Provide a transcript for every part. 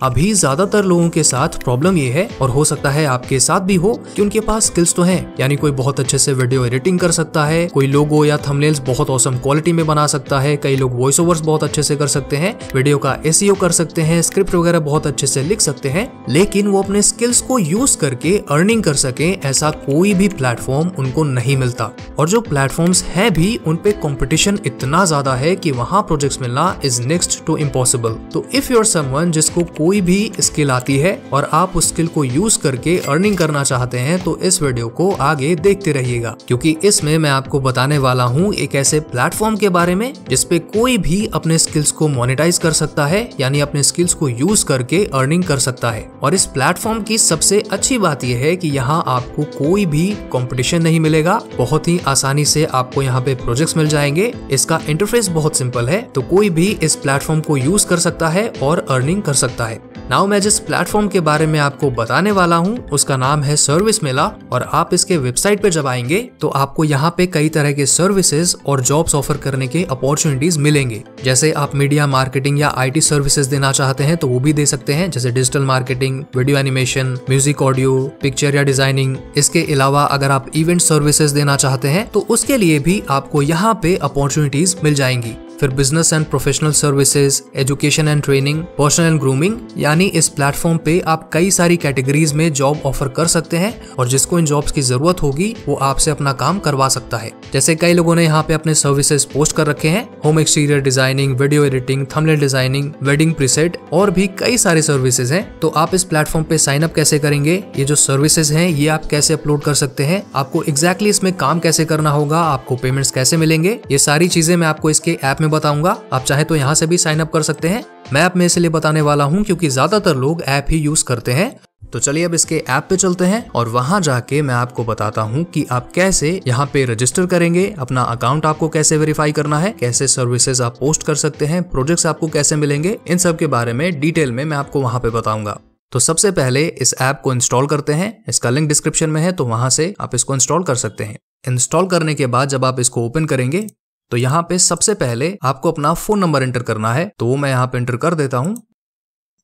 अभी ज्यादातर लोगों के साथ प्रॉब्लम ये है, और हो सकता है आपके साथ भी हो, कि उनके पास स्किल्स तो हैं, यानी कोई बहुत अच्छे से वीडियो एडिटिंग कर सकता है, कोई लोगो या थंबनेल्स बहुत औसम क्वालिटी में बना सकता है, कई लोग वॉइस ओवर्स बहुत अच्छे से कर सकते हैं, वीडियो का एसईओ कर सकते हैं, स्क्रिप्ट वगैरह बहुत अच्छे से लिख सकते हैं, लेकिन वो अपने स्किल्स को यूज करके अर्निंग कर सके ऐसा कोई भी प्लेटफॉर्म उनको नहीं मिलता। और जो प्लेटफॉर्म्स है भी उन पे कंपटीशन इतना ज्यादा है कि वहां प्रोजेक्ट्स मिलना इज नेक्स्ट टू इम्पॉसिबल। तो इफ यू आर समवन जिसको कोई भी स्किल आती है और आप उस स्किल को यूज करके अर्निंग करना चाहते हैं, तो इस वीडियो को आगे देखते रहिएगा, क्योंकि इसमें मैं आपको बताने वाला हूँ एक ऐसे प्लेटफॉर्म के बारे में जिसपे कोई भी अपने स्किल्स को मोनेटाइज कर सकता है, यानी अपने स्किल्स को यूज करके अर्निंग कर सकता है। और इस प्लेटफॉर्म की सबसे अच्छी बात यह है कि यहाँ आपको कोई भी कंपटीशन नहीं मिलेगा, बहुत ही आसानी से आपको यहाँ पे प्रोजेक्ट्स मिल जाएंगे। इसका इंटरफेस बहुत सिंपल है, तो कोई भी इस प्लेटफॉर्म को यूज कर सकता है और अर्निंग कर सकता है। नाउ मैं जिस प्लेटफॉर्म के बारे में आपको बताने वाला हूँ उसका नाम है सर्विस मेला, और आप इसके वेबसाइट पे जब आएंगे तो आपको यहाँ पे कई तरह के सर्विसेज और जॉब्स ऑफर करने के अपॉर्चुनिटीज मिलेंगे। जैसे आप मीडिया मार्केटिंग या आईटी सर्विसेज देना चाहते हैं तो वो भी दे सकते हैं, जैसे digital marketing, video animation, music, audio, picture या डिजाइनिंग। इसके अलावा अगर आप इवेंट सर्विसेज देना चाहते हैं तो उसके लिए भी आपको यहाँ पे अपॉर्चुनिटीज मिल जाएंगी। फिर business and professional services, education and training, personal and grooming, यानी इस प्लेटफॉर्म पे आप कई सारी कैटेगरीज में जॉब ऑफर कर सकते हैं, और जिसको इन जॉब्स की जरूरत होगी वो आपसे अपना काम करवा सकता है। जैसे कई लोगों ने यहाँ पे अपने सर्विसेज पोस्ट कर रखे हैं, home exterior designing, video editing, thumbnail designing, wedding preset, और भी कई सारे सर्विसेज हैं। तो आप इस प्लेटफॉर्म पे साइन अप कैसे करेंगे, ये जो सर्विसेज हैं ये आप कैसे अपलोड कर सकते हैं, आपको एग्जैक्टली इसमें काम कैसे करना होगा, आपको पेमेंट्स कैसे मिलेंगे, ये सारी चीजें मैं आपको इसके ऐप में बताऊंगा। आप चाहे तो यहाँ से भी साइन अप कर सकते हैं। मैं ऐप में इसलिए बताने वाला हूँ क्योंकि ज्यादातर लोग ऐप ही यूज करते हैं। तो चलिए अब इसके ऐप पे चलते हैं और वहां जाके मैं आपको बताता हूँ कि आप कैसे यहाँ पे रजिस्टर करेंगे, अपना अकाउंट आपको कैसे वेरीफाई करना है, कैसे सर्विसेज आप पोस्ट कर सकते हैं, प्रोजेक्ट्स आपको कैसे मिलेंगे, इन सब के बारे में डिटेल में मैं आपको वहां पे बताऊंगा। तो सबसे पहले इस ऐप को इंस्टॉल करते हैं। इसका लिंक डिस्क्रिप्शन में है, तो वहां से आप इसको इंस्टॉल कर सकते हैं। इंस्टॉल करने के बाद जब आप इसको ओपन करेंगे तो यहाँ पे सबसे पहले आपको अपना फोन नंबर एंटर करना है, तो वो मैं यहाँ पे एंटर कर देता हूँ।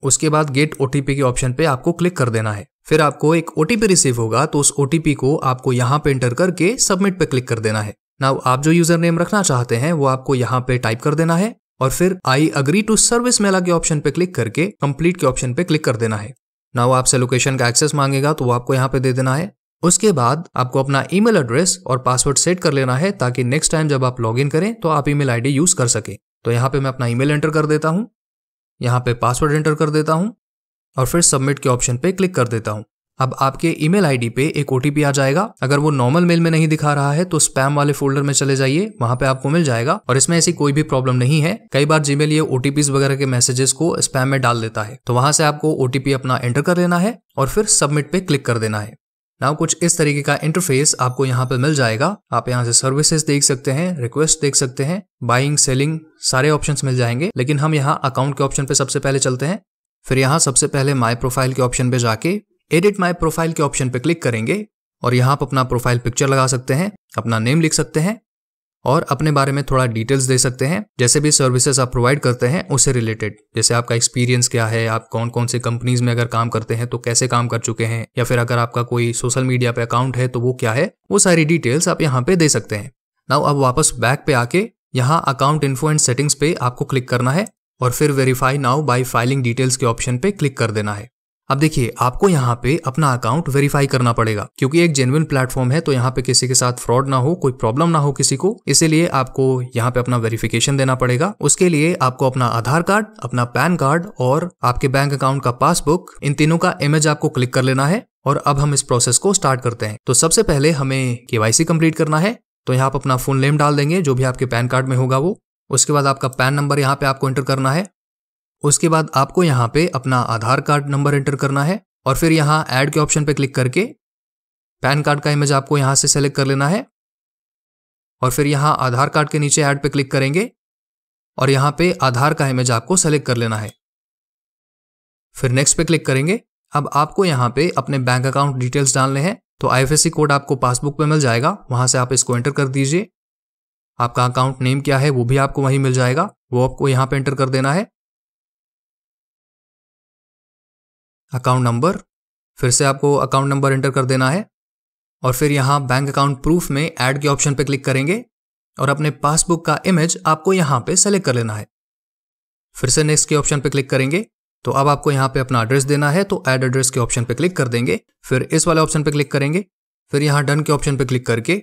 उसके बाद गेट ओटीपी के ऑप्शन पे आपको क्लिक कर देना है। फिर आपको एक ओटीपी रिसीव होगा, तो उस ओटीपी को आपको यहाँ पे एंटर करके सबमिट पे क्लिक कर देना है। नाउ आप जो यूजर नेम रखना चाहते हैं वो आपको यहाँ पे टाइप कर देना है, और फिर आई अग्री टू सर्विस मेला के ऑप्शन पे क्लिक करके कंप्लीट के ऑप्शन पे क्लिक कर देना है। नाउ आपसे लोकेशन का एक्सेस मांगेगा, तो वो आपको यहाँ पे दे देना है। उसके बाद आपको अपना ईमेल एड्रेस और पासवर्ड सेट कर लेना है, ताकि नेक्स्ट टाइम जब आप लॉगिन करें तो आप ईमेल आईडी यूज कर सके। तो यहाँ पे मैं अपना ईमेल एंटर कर देता हूँ, यहाँ पे पासवर्ड एंटर कर देता हूँ, और फिर सबमिट के ऑप्शन पे क्लिक कर देता हूँ। अब आपके ईमेल आईडी पे एक ओटीपी आ जाएगा। अगर वो नॉर्मल मेल में नहीं दिखा रहा है तो स्पैम वाले फोल्डर में चले जाइए, वहां पे आपको मिल जाएगा। और इसमें ऐसी कोई भी प्रॉब्लम नहीं है। कई बार जीमेल ये ओटीपीज वगैरह के मैसेजेस को स्पैम में डाल देता है, तो वहां से आपको ओटीपी अपना एंटर कर लेना है और फिर सबमिट पे क्लिक कर देना है। नाउ कुछ इस तरीके का इंटरफेस आपको यहाँ पे मिल जाएगा। आप यहाँ से सर्विसेज देख सकते हैं, रिक्वेस्ट देख सकते हैं, बाइंग, सेलिंग, सारे ऑप्शंस मिल जाएंगे। लेकिन हम यहाँ अकाउंट के ऑप्शन पे सबसे पहले चलते हैं। फिर यहाँ सबसे पहले माई प्रोफाइल के ऑप्शन पे जाके एडिट माई प्रोफाइल के ऑप्शन पे क्लिक करेंगे, और यहाँ पर अपना प्रोफाइल पिक्चर लगा सकते हैं, अपना नेम लिख सकते हैं, और अपने बारे में थोड़ा डिटेल्स दे सकते हैं, जैसे भी सर्विसेज आप प्रोवाइड करते हैं उससे रिलेटेड। जैसे आपका एक्सपीरियंस क्या है, आप कौन कौन से कंपनीज में अगर काम करते हैं तो कैसे काम कर चुके हैं, या फिर अगर आपका कोई सोशल मीडिया पे अकाउंट है तो वो क्या है, वो सारी डिटेल्स आप यहाँ पे दे सकते हैं। नाउ अब वापस बैक पे आके यहाँ अकाउंट इन्फो एंड सेटिंग्स पे आपको क्लिक करना है, और फिर verify now bye filing details के ऑप्शन पे क्लिक कर देना है। अब देखिए आपको यहाँ पे अपना अकाउंट वेरीफाई करना पड़ेगा, क्योंकि एक जेन्युइन प्लेटफॉर्म है, तो यहाँ पे किसी के साथ फ्रॉड ना हो, कोई प्रॉब्लम ना हो किसी को, इसीलिए आपको यहाँ पे अपना वेरिफिकेशन देना पड़ेगा। उसके लिए आपको अपना आधार कार्ड, अपना पैन कार्ड और आपके बैंक अकाउंट का पासबुक, इन तीनों का इमेज आपको क्लिक कर लेना है। और अब हम इस प्रोसेस को स्टार्ट करते हैं। तो सबसे पहले हमें केवाईसी कंप्लीट करना है, तो यहाँ पे अपना फुल नेम डाल देंगे जो भी आपके पैन कार्ड में होगा वो। उसके बाद आपका पैन नंबर यहाँ पे आपको एंटर करना है। उसके बाद आपको यहाँ पे अपना आधार कार्ड नंबर एंटर करना है, और फिर यहाँ ऐड के ऑप्शन पे क्लिक करके पैन कार्ड का इमेज आपको यहाँ से सेलेक्ट कर लेना है, और फिर यहाँ आधार कार्ड के नीचे ऐड पे क्लिक करेंगे, और यहाँ पे आधार का इमेज आपको सेलेक्ट कर लेना है। फिर नेक्स्ट पे क्लिक करेंगे। अब आपको यहाँ पे अपने बैंक अकाउंट डिटेल्स डालने हैं, तो आईएफएससी कोड आपको पासबुक पे मिल जाएगा, वहां से आप इसको एंटर कर दीजिए। आपका अकाउंट नेम क्या है वो भी आपको वहीं मिल जाएगा, वो आपको यहाँ पे एंटर कर देना है। अकाउंट नंबर, फिर से आपको अकाउंट नंबर एंटर कर देना है और फिर यहाँ बैंक अकाउंट प्रूफ में ऐड के ऑप्शन पे क्लिक करेंगे और अपने पासबुक का इमेज आपको यहाँ पे सेलेक्ट कर लेना है। फिर से नेक्स्ट के ऑप्शन पे क्लिक करेंगे। तो अब आपको यहाँ पे अपना एड्रेस देना है, तो ऐड एड्रेस के ऑप्शन पे क्लिक कर देंगे। फिर इस वाले ऑप्शन पे क्लिक करेंगे। फिर यहाँ डन के ऑप्शन पे क्लिक करके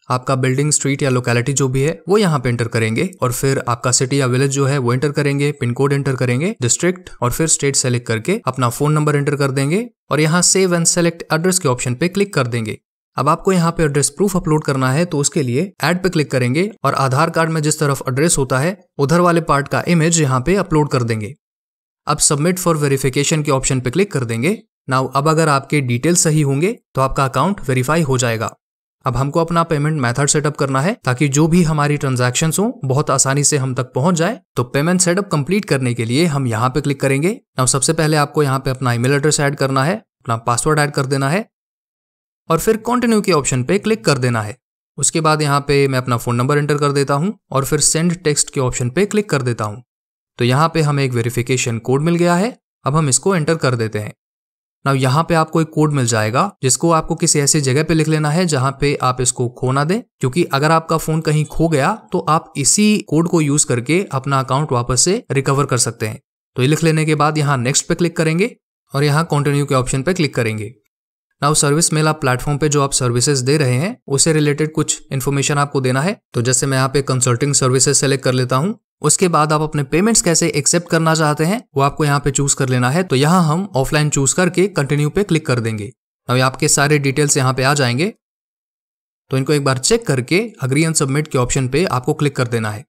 आपका बिल्डिंग, स्ट्रीट या लोकेलिटी जो भी है वो यहाँ पे एंटर करेंगे और फिर आपका सिटी या विलेज जो है वो एंटर करेंगे, पिन कोड एंटर करेंगे, डिस्ट्रिक्ट और फिर स्टेट सेलेक्ट करके अपना फोन नंबर एंटर कर देंगे और यहाँ सेव एंड सेलेक्ट एड्रेस के ऑप्शन पे क्लिक कर देंगे। अब आपको यहाँ पे एड्रेस प्रूफ अपलोड करना है, तो उसके लिए ऐड पे क्लिक करेंगे और आधार कार्ड में जिस तरफ एड्रेस होता है उधर वाले पार्ट का इमेज यहाँ पे अपलोड कर देंगे। अब सबमिट फॉर वेरिफिकेशन के ऑप्शन पे क्लिक कर देंगे। नाउ अब अगर आपके डिटेल्स सही होंगे तो आपका अकाउंट वेरीफाई हो जाएगा। अब हमको अपना पेमेंट मेथड सेटअप करना है ताकि जो भी हमारी ट्रांजैक्शंस हो बहुत आसानी से हम तक पहुंच जाए। तो पेमेंट सेटअप कंप्लीट करने के लिए हम यहाँ पे क्लिक करेंगे। नाउ सबसे पहले आपको यहाँ पे अपना ईमेल एड्रेस ऐड करना है, अपना पासवर्ड ऐड कर देना है और फिर कंटिन्यू के ऑप्शन पे क्लिक कर देना है। उसके बाद यहाँ पे मैं अपना फोन नंबर एंटर कर देता हूँ और फिर सेंड टेक्स्ट के ऑप्शन पे क्लिक कर देता हूँ। तो यहाँ पे हमें एक वेरिफिकेशन कोड मिल गया है। अब हम इसको एंटर कर देते हैं। नाउ यहाँ पे आपको एक कोड मिल जाएगा जिसको आपको किसी ऐसी जगह पे लिख लेना है जहाँ पे आप इसको खो ना दें, क्योंकि अगर आपका फोन कहीं खो गया तो आप इसी कोड को यूज करके अपना अकाउंट वापस से रिकवर कर सकते हैं। तो ये लिख लेने के बाद यहाँ नेक्स्ट पे क्लिक करेंगे और यहाँ कंटिन्यू के ऑप्शन पे क्लिक करेंगे। नाउ सर्विस मेल आप प्लेटफॉर्म पे जो आप सर्विसेज दे रहे हैं उससे रिलेटेड कुछ इन्फॉर्मेशन आपको देना है। तो जैसे मैं यहाँ पे कंसल्टिंग सर्विसेज सेलेक्ट कर लेता हूँ। उसके बाद आप अपने पेमेंट्स कैसे एक्सेप्ट करना चाहते हैं वो आपको यहाँ पे चूज कर लेना है। तो यहाँ हम ऑफलाइन चूज करके कंटिन्यू पे क्लिक कर देंगे। अब आपके सारे डिटेल्स यहाँ पे आ जाएंगे। तो इनको एक बार चेक करके अग्री एंड सबमिट के ऑप्शन पे आपको क्लिक कर देना है।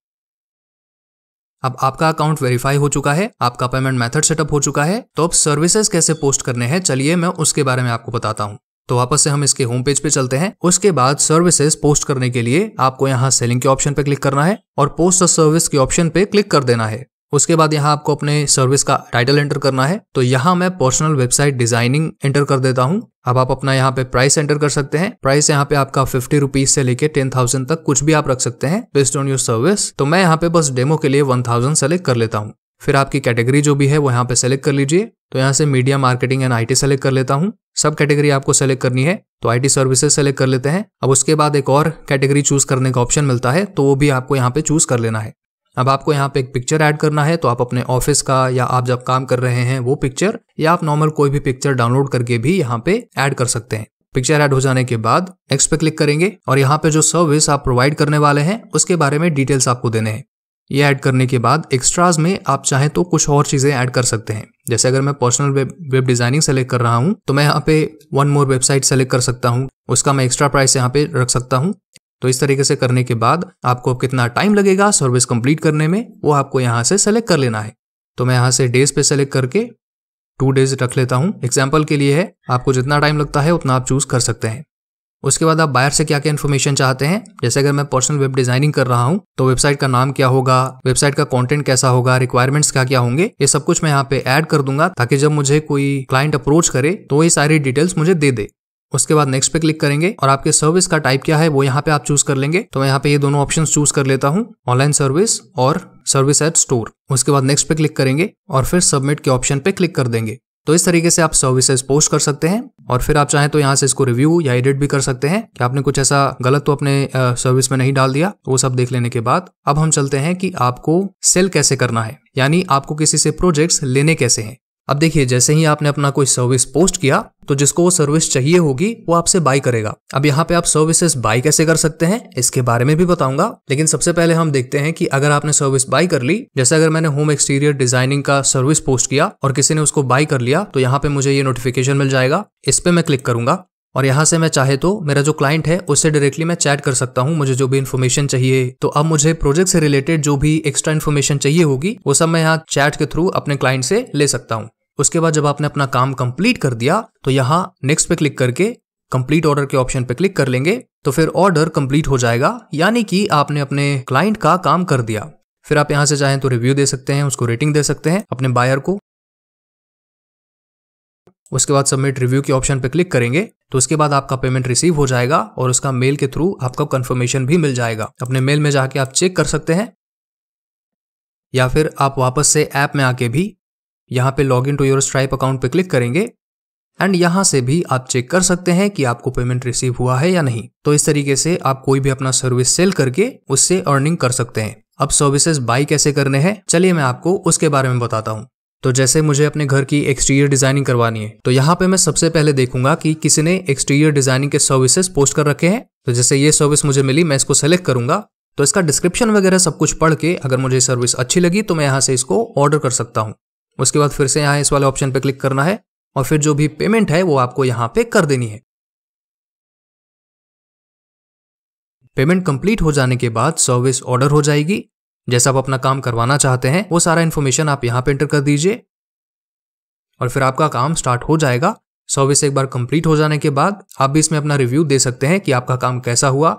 अब आपका अकाउंट वेरीफाई हो चुका है, आपका पेमेंट मेथड सेटअप हो चुका है। तो अब सर्विसेज कैसे पोस्ट करने हैं चलिए मैं उसके बारे में आपको बताता हूँ। तो वापस से हम इसके होम पेज पे चलते हैं। उसके बाद सर्विसेज पोस्ट करने के लिए आपको यहाँ सेलिंग के ऑप्शन पे क्लिक करना है और पोस्ट अ सर्विस के ऑप्शन पे क्लिक कर देना है। उसके बाद यहाँ आपको अपने सर्विस का टाइटल एंटर करना है। तो यहाँ मैं पर्सनल वेबसाइट डिजाइनिंग एंटर कर देता हूँ। अब आप अपना यहाँ पे प्राइस एंटर कर सकते हैं। प्राइस यहाँ पे आपका 50 रुपीज से लेके 10,000 तक कुछ भी आप रख सकते हैं बेस्ड ऑन योर सर्विस। तो मैं यहाँ पे बस डेमो के लिए 1000 सेलेक्ट कर लेता हूँ। फिर आपकी कैटेगरी जो भी है वो यहाँ पे सेलेक्ट कर लीजिए। तो यहाँ से media, marketing and IT select कर लेता हूँ। सब कैटेगरी आपको सेलेक्ट करनी है तो IT सर्विसेज सेलेक्ट कर लेते हैं। अब उसके बाद एक और कैटेगरी चूज करने का ऑप्शन मिलता है तो वो भी आपको यहाँ पे चूज कर लेना है। अब आपको यहाँ पे एक पिक्चर ऐड करना है। तो आप अपने ऑफिस का या आप जब काम कर रहे हैं वो पिक्चर या आप नॉर्मल कोई भी पिक्चर डाउनलोड करके भी यहाँ पे ऐड कर सकते हैं। पिक्चर ऐड हो जाने के बाद नेक्स्ट पे क्लिक करेंगे और यहाँ पे जो सर्विस आप प्रोवाइड करने वाले हैं उसके बारे में डिटेल्स आपको देने हैं। ये ऐड करने के बाद एक्स्ट्राज में आप चाहें तो कुछ और चीजें ऐड कर सकते हैं। जैसे अगर मैं पर्सनल वेब डिजाइनिंग सेलेक्ट कर रहा हूँ तो मैं यहाँ पे वन मोर वेबसाइट सेलेक्ट कर सकता हूँ, उसका मैं एक्स्ट्रा प्राइस यहाँ पे रख सकता हूँ। तो इस तरीके से करने के बाद आपको कितना टाइम लगेगा सर्विस कंप्लीट करने में वो आपको यहाँ से सेलेक्ट कर लेना है। तो मैं यहाँ से डेज पे सेलेक्ट करके 2 डेज रख लेता हूँ, एग्जाम्पल के लिए है। आपको जितना टाइम लगता है उतना आप चूज कर सकते हैं। उसके बाद आप बायर से क्या क्या इन्फॉर्मेशन चाहते हैं। जैसे अगर मैं पर्सनल वेब डिजाइनिंग कर रहा हूँ तो वेबसाइट का नाम क्या होगा, वेबसाइट का कंटेंट कैसा होगा, रिक्वायरमेंट्स क्या क्या होंगे, ये सब कुछ मैं यहाँ पे ऐड कर दूंगा ताकि जब मुझे कोई क्लाइंट अप्रोच करे तो ये सारी डिटेल्स मुझे दे दे। उसके बाद नेक्स्ट पे क्लिक करेंगे और आपके सर्विस का टाइप क्या है वो यहाँ पे आप चूज कर लेंगे। तो मैं यहाँ पे ये दोनों ऑप्शंस चूज कर लेता हूँ, ऑनलाइन सर्विस और सर्विस एट स्टोर। उसके बाद नेक्स्ट पे क्लिक करेंगे और फिर सबमिट के ऑप्शन पे क्लिक कर देंगे। तो इस तरीके से आप सर्विसेज पोस्ट कर सकते हैं और फिर आप चाहें तो यहाँ से इसको रिव्यू या एडिट भी कर सकते हैं कि आपने कुछ ऐसा गलत तो अपने सर्विस में नहीं डाल दिया। वो सब देख लेने के बाद अब हम चलते हैं कि आपको सेल कैसे करना है, यानी आपको किसी से प्रोजेक्ट्स लेने कैसे हैं। अब देखिए जैसे ही आपने अपना कोई सर्विस पोस्ट किया तो जिसको वो सर्विस चाहिए होगी वो आपसे बाय करेगा। अब यहाँ पे आप सर्विसेज बाय कैसे कर सकते हैं इसके बारे में भी बताऊंगा, लेकिन सबसे पहले हम देखते हैं कि अगर आपने सर्विस बाय कर ली, जैसे अगर मैंने होम एक्सटीरियर डिजाइनिंग का सर्विस पोस्ट किया और किसी ने उसको बाय कर लिया तो यहाँ पे मुझे ये नोटिफिकेशन मिल जाएगा। इस पे मैं क्लिक करूंगा और यहाँ से मैं चाहे तो मेरा जो क्लाइंट है उससे डायरेक्टली मैं चैट कर सकता हूँ, मुझे जो भी इन्फॉर्मेशन चाहिए। तो अब मुझे प्रोजेक्ट से रिलेटेड जो भी एक्स्ट्रा इन्फॉर्मेशन चाहिए होगी वो सब मैं यहाँ चैट के थ्रू अपने क्लाइंट से ले सकता हूँ। उसके बाद जब आपने अपना काम कंप्लीट कर दिया तो यहाँ नेक्स्ट पे क्लिक करके कंप्लीट ऑर्डर के ऑप्शन पे क्लिक कर लेंगे। तो फिर ऑर्डर कंप्लीट हो जाएगा, यानी कि आपने अपने क्लाइंट का काम कर दिया। फिर आप यहाँ से चाहें तो रिव्यू दे सकते हैं, उसको रेटिंग दे सकते हैं अपने बायर को। उसके बाद सबमिट रिव्यू के ऑप्शन पे क्लिक करेंगे तो उसके बाद आपका पेमेंट रिसीव हो जाएगा और उसका मेल के थ्रू आपका कंफर्मेशन भी मिल जाएगा। अपने मेल में जाके आप चेक कर सकते हैं या फिर आप वापस से ऐप में आके भी यहाँ पे log in to your Stripe account पे क्लिक करेंगे एंड यहाँ से भी आप चेक कर सकते हैं कि आपको पेमेंट रिसीव हुआ है या नहीं। तो इस तरीके से आप कोई भी अपना सर्विस सेल करके उससे अर्निंग कर सकते हैं। अब सर्विसेज बाय कैसे करने हैं, चलिए मैं आपको उसके बारे में बताता हूँ। तो जैसे मुझे अपने घर की एक्सटीरियर डिजाइनिंग करवानी है, तो यहाँ पे मैं सबसे पहले देखूंगा कि किसी ने एक्सटीरियर डिजाइनिंग के सर्विसेज पोस्ट कर रखे हैं। तो जैसे ये सर्विस मुझे मिली, मैं इसको सेलेक्ट करूंगा। तो इसका डिस्क्रिप्शन वगैरह सब कुछ पढ़ के अगर मुझे सर्विस अच्छी लगी तो मैं यहाँ से इसको ऑर्डर कर सकता हूँ। उसके बाद फिर से यहाँ इस वाले ऑप्शन पे क्लिक करना है और फिर जो भी पेमेंट है वो आपको यहाँ पे कर देनी है। पेमेंट कंप्लीट हो जाने के बाद सर्विस ऑर्डर हो जाएगी। जैसा आप अपना काम करवाना चाहते हैं वो सारा इन्फॉर्मेशन आप यहाँ पे एंटर कर दीजिए और फिर आपका काम स्टार्ट हो जाएगा। सर्विस एक बार कंप्लीट हो जाने के बाद आप भी इसमें अपना रिव्यू दे सकते हैं कि आपका काम कैसा हुआ।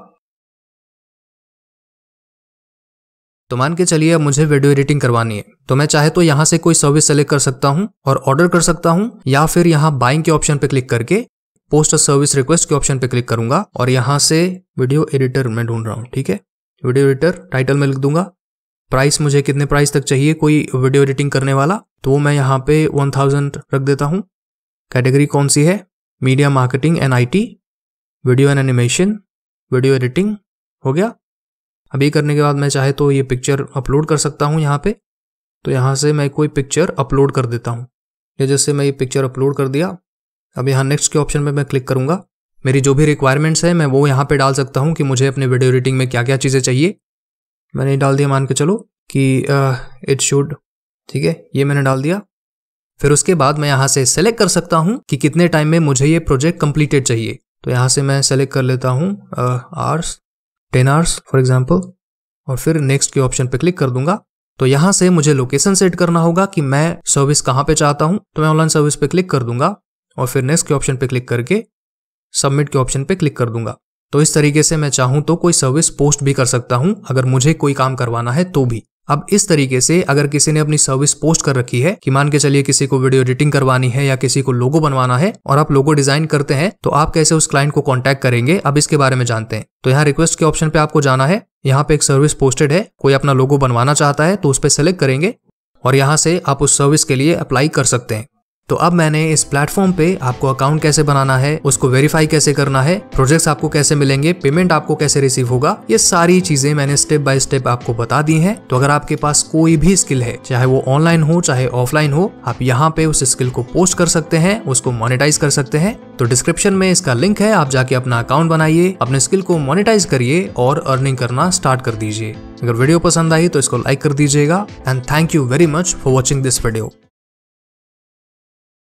तो मान के चलिए अब मुझे वीडियो एडिटिंग करवानी है, तो मैं चाहे तो यहाँ से कोई सर्विस सेलेक्ट कर सकता हूँ और ऑर्डर कर सकता हूँ, या फिर यहाँ बाइंग के ऑप्शन पे क्लिक करके पोस्ट अ सर्विस रिक्वेस्ट के ऑप्शन पे क्लिक करूंगा और यहाँ से वीडियो एडिटर मैं ढूंढ रहा हूँ, ठीक है। वीडियो एडिटर टाइटल में लिख दूंगा। प्राइस मुझे कितने प्राइस तक चाहिए कोई वीडियो एडिटिंग करने वाला, तो मैं यहाँ पे 1000 रख देता हूँ। कैटेगरी कौन सी है, media marketing and IT, video and animation, video editing, हो गया। अभी करने के बाद मैं चाहे तो ये पिक्चर अपलोड कर सकता हूँ यहाँ पे। तो यहाँ से मैं कोई पिक्चर अपलोड कर देता हूँ। ये जैसे मैं ये पिक्चर अपलोड कर दिया, अब यहाँ नेक्स्ट के ऑप्शन पे मैं क्लिक करूंगा। मेरी जो भी रिक्वायरमेंट्स है मैं वो यहाँ पे डाल सकता हूँ कि मुझे अपने वीडियो एडिटिंग में क्या क्या चीज़ें चाहिए। मैंने डाल दिया, मान के चलो कि इट शुड, ठीक है, ये मैंने डाल दिया। फिर उसके बाद मैं यहाँ से सेलेक्ट कर सकता हूँ कि कितने टाइम में मुझे ये प्रोजेक्ट कंप्लीटेड चाहिए। तो यहाँ से मैं सेलेक्ट कर लेता हूँ आवर्स, 10 आवर्स फॉर एग्जाम्पल, और फिर नेक्स्ट के ऑप्शन पे क्लिक कर दूंगा। तो यहाँ से मुझे लोकेशन सेट करना होगा कि मैं सर्विस कहाँ पे चाहता हूँ। तो मैं ऑनलाइन सर्विस पे क्लिक कर दूंगा और फिर नेक्स्ट के ऑप्शन पे क्लिक करके सबमिट के ऑप्शन पे क्लिक कर दूंगा। तो इस तरीके से मैं चाहूँ तो कोई सर्विस पोस्ट भी कर सकता हूँ अगर मुझे कोई काम करवाना है तो भी। अब इस तरीके से अगर किसी ने अपनी सर्विस पोस्ट कर रखी है कि मान के चलिए किसी को वीडियो एडिटिंग करवानी है या किसी को लोगो बनवाना है और आप लोगो डिजाइन करते हैं, तो आप कैसे उस क्लाइंट को कांटेक्ट करेंगे, अब इसके बारे में जानते हैं। तो यहाँ रिक्वेस्ट के ऑप्शन पे आपको जाना है। यहाँ पे एक सर्विस पोस्टेड है, कोई अपना लोगो बनवाना चाहता है तो उस पर सेलेक्ट करेंगे और यहाँ से आप उस सर्विस के लिए अप्लाई कर सकते हैं। तो अब मैंने इस प्लेटफॉर्म पे आपको अकाउंट कैसे बनाना है, उसको वेरीफाई कैसे करना है, प्रोजेक्ट्स आपको कैसे मिलेंगे, पेमेंट आपको कैसे रिसीव होगा, ये सारी चीजें मैंने स्टेप बाय स्टेप आपको बता दी हैं। तो अगर आपके पास कोई भी स्किल है, चाहे वो ऑनलाइन हो चाहे ऑफलाइन हो, आप यहाँ पे उस स्किल को पोस्ट कर सकते हैं, उसको मोनेटाइज कर सकते हैं। तो डिस्क्रिप्शन में इसका लिंक है, आप जाके अपना अकाउंट बनाइए, अपने स्किल को मोनेटाइज करिए और अर्निंग करना स्टार्ट कर दीजिए। अगर वीडियो पसंद आई तो इसको लाइक कर दीजिएगा and thank you very much for watching this video.